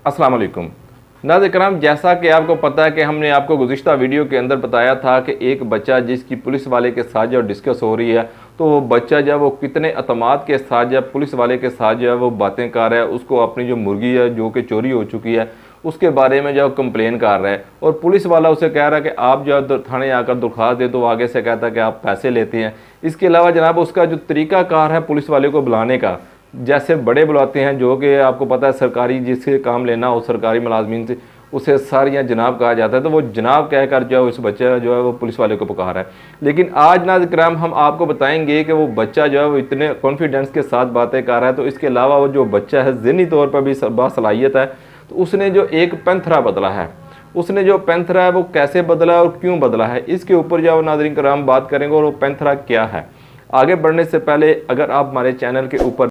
अस्सलाम वालेकुम नाज़रीन कराम, जैसा कि आपको पता है कि हमने आपको गुज़िश्ता वीडियो के अंदर बताया था कि एक बच्चा जिसकी पुलिस वाले के साथ जो डिस्कस हो रही है, तो वो बच्चा जो है वो कितने अतमाद के साथ जब पुलिस वाले के साथ जो है वो बातें कर रहा है। उसको अपनी जो मुर्गी है जो कि चोरी हो चुकी है उसके बारे में जो कंप्लेन कर रहा है, और पुलिस वाला उसे कह रहा है कि आप जो थाने आकर दरख्वास्त दे, तो आगे से कहता है कि आप पैसे लेते हैं। इसके अलावा जनाब उसका जो तरीक़ाकार है पुलिस वाले को बुलाने का, जैसे बड़े बुलाते हैं जो कि आपको पता है सरकारी जिससे काम लेना हो सरकारी मुलाजमीन से, उसे सर या जनाब कहा जाता है, तो वो जनाब कहकर जो है उस बच्चे जो है वो पुलिस वाले को पुकार है। लेकिन आज नाज़रीन कराम हम आपको बताएंगे कि वो बच्चा जो है वो इतने कॉन्फिडेंस के साथ बातें कर रहा है। तो इसके अलावा वो जो बच्चा है ज़हनी तौर पर भी बासलाहियत है, तो उसने जो एक पैंथरा बदला है, उसने जो पैंथरा है वो कैसे बदला है और क्यों बदला है, इसके ऊपर जो नाज़रीन कराम बात करेंगे और वो पैंथरा क्या है। आगे बढ़ने से पहले अगर आप हमारे चैनल के ऊपर